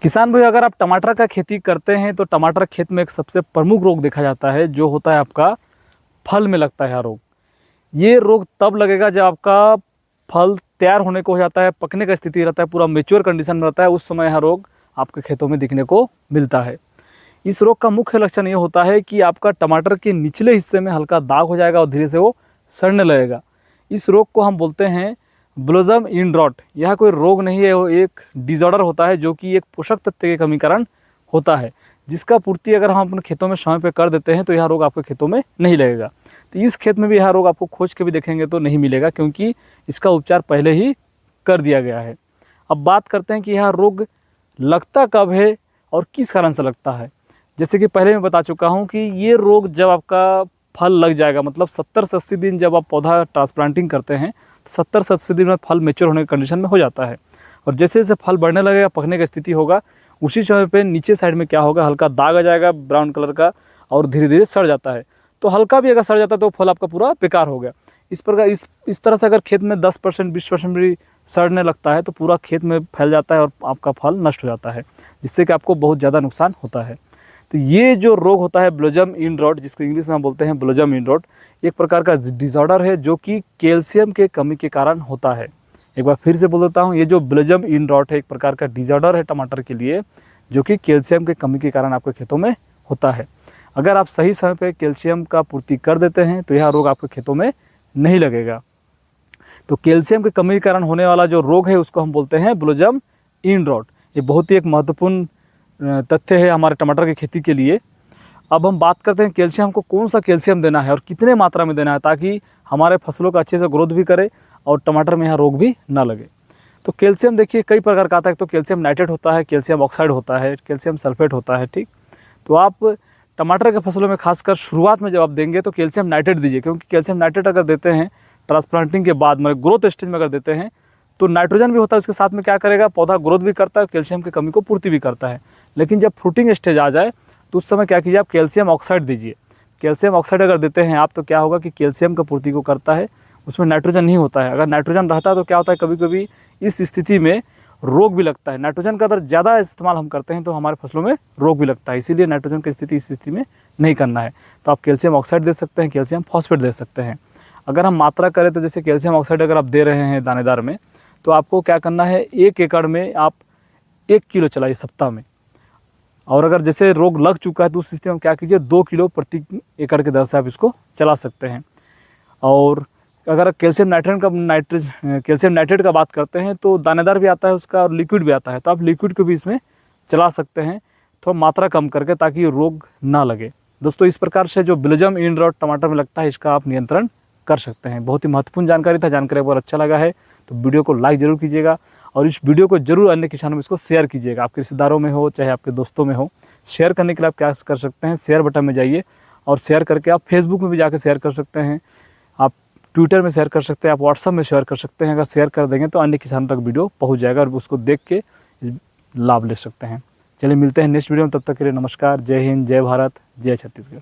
किसान भाई, अगर आप टमाटर का खेती करते हैं तो टमाटर खेत में एक सबसे प्रमुख रोग देखा जाता है, जो होता है आपका फल में लगता है यह रोग। ये रोग तब लगेगा जब आपका फल तैयार होने को हो जाता है, पकने का स्थिति रहता है, पूरा मेच्योर कंडीशन में रहता है, उस समय यह रोग आपके खेतों में दिखने को मिलता है। इस रोग का मुख्य लक्षण ये होता है कि आपका टमाटर के निचले हिस्से में हल्का दाग हो जाएगा और धीरे से वो सड़ने लगेगा। इस रोग को हम बोलते हैं ब्लोसम इंड रॉट। यह कोई रोग नहीं है, वो एक डिसऑर्डर होता है जो कि एक पोषक तत्व के कमी कारण होता है, जिसका पूर्ति अगर हम अपने खेतों में समय पे कर देते हैं तो यह रोग आपके खेतों में नहीं लगेगा। तो इस खेत में भी यह रोग आपको खोज के भी देखेंगे तो नहीं मिलेगा, क्योंकि इसका उपचार पहले ही कर दिया गया है। अब बात करते हैं कि यह रोग लगता कब है और किस कारण से लगता है। जैसे कि पहले मैं बता चुका हूँ कि ये रोग जब आपका फल लग जाएगा, मतलब 70 से 80 दिन जब आप पौधा ट्रांसप्लांटिंग करते हैं, 70 से 80 दिन में फल मेच्योर होने की कंडीशन में हो जाता है। और जैसे जैसे फल बढ़ने लगेगा, पकने की स्थिति होगा, उसी समय पे नीचे साइड में क्या होगा, हल्का दाग आ जाएगा ब्राउन कलर का और धीरे धीरे सड़ जाता है। तो हल्का भी अगर सड़ जाता है तो फल आपका पूरा बेकार हो गया। इस प्रकार इस तरह से अगर खेत में 10% 20% भी सड़ने लगता है तो पूरा खेत में फैल जाता है और आपका फल नष्ट हो जाता है, जिससे कि आपको बहुत ज़्यादा नुकसान होता है। तो ये जो रोग होता है ब्लोसम इंड रॉट, जिसको इंग्लिश में हम बोलते हैं ब्लोसम इंड रॉट, एक प्रकार का डिसऑर्डर है जो कि कैल्शियम के कमी के कारण होता है। एक बार फिर से बोल देता हूँ, ये जो ब्लोसम इंड रॉट है एक प्रकार का डिसऑर्डर है टमाटर के लिए, जो कि कैल्शियम के कमी के कारण आपके खेतों में होता है। अगर आप सही समय पे कैल्शियम का पूर्ति कर देते हैं तो यह रोग आपके खेतों में नहीं लगेगा। तो कैल्शियम की कमी के कारण होने वाला जो रोग है उसको हम बोलते हैं ब्लोसम इंड रॉट। ये बहुत ही एक महत्वपूर्ण तथ्य है हमारे टमाटर की खेती के लिए। अब हम बात करते हैं कैल्शियम को कौन सा कैल्शियम देना है और कितने मात्रा में देना है, ताकि हमारे फसलों का अच्छे से ग्रोथ भी करे और टमाटर में यहाँ रोग भी ना लगे। तो कैल्शियम देखिए कई प्रकार का आता है। तो कैल्शियम नाइट्रेट होता है, कैल्शियम ऑक्साइड होता है, कैल्शियम सल्फेट होता है। ठीक, तो आप टमाटर के फसलों में खासकर शुरुआत में जब आप देंगे तो कैल्शियम नाइट्रेट दीजिए, क्योंकि कैल्शियम नाइट्रेट अगर देते हैं ट्रांसप्लांटिंग के बाद, मतलब ग्रोथ स्टेज में अगर देते हैं तो नाइट्रोजन भी होता है उसके साथ में, क्या करेगा, पौधा ग्रोथ भी करता है, कैल्शियम की कमी को पूर्ति भी करता है। लेकिन जब फ्रूटिंग स्टेज आ जाए तो उस समय क्या कीजिए, आप कैल्शियम ऑक्साइड दीजिए। कैल्शियम ऑक्साइड अगर देते हैं आप तो क्या होगा कि कैल्शियम का पूर्ति को करता है, उसमें नाइट्रोजन नहीं होता है। अगर नाइट्रोजन रहता है तो क्या होता है, कभी कभी इस स्थिति में रोग भी लगता है। नाइट्रोजन का अगर ज़्यादा इस्तेमाल हम करते हैं तो हमारे फसलों में रोग भी लगता है, इसीलिए नाइट्रोजन की स्थिति इस स्थिति में नहीं करना है। तो आप कैल्शियम ऑक्साइड दे सकते हैं, कैल्शियम फॉस्फेट दे सकते हैं। अगर हम मात्रा करें तो जैसे कैल्शियम ऑक्साइड अगर आप दे रहे हैं दानेदार में, तो आपको क्या करना है, 1 एकड़ में आप 1 किलो चलाइए सप्ताह में। और अगर जैसे रोग लग चुका है तो उस स्थिति में क्या कीजिए, 2 किलो प्रति एकड़ के दर से आप इसको चला सकते हैं। और अगर कैल्शियम नाइट्रेट का बात करते हैं तो दानेदार भी आता है उसका और लिक्विड भी आता है, तो आप लिक्विड को भी इसमें चला सकते हैं, तो मात्रा कम करके, ताकि रोग ना लगे। दोस्तों, इस प्रकार से जो ब्लोसम इंड रॉट टमाटर में लगता है इसका आप नियंत्रण कर सकते हैं। बहुत ही महत्वपूर्ण जानकारी था, जानकारी अगर अच्छा लगा है तो वीडियो को लाइक जरूर कीजिएगा और इस वीडियो को जरूर अन्य किसानों में इसको शेयर कीजिएगा। आपके रिश्तेदारों में हो चाहे आपके दोस्तों में हो, शेयर करने के लिए आप क्या कर सकते हैं, शेयर बटन में जाइए और शेयर करके आप फेसबुक में भी जाकर शेयर कर सकते हैं, आप ट्विटर में शेयर कर सकते हैं, आप व्हाट्सएप में शेयर कर सकते हैं। अगर शेयर कर देंगे तो अन्य किसानों तक वीडियो पहुँच जाएगा और उसको देख के लाभ ले सकते हैं। चलिए मिलते हैं नेक्स्ट वीडियो में, तब तक के लिए नमस्कार। जय हिंद, जय भारत, जय छत्तीसगढ़।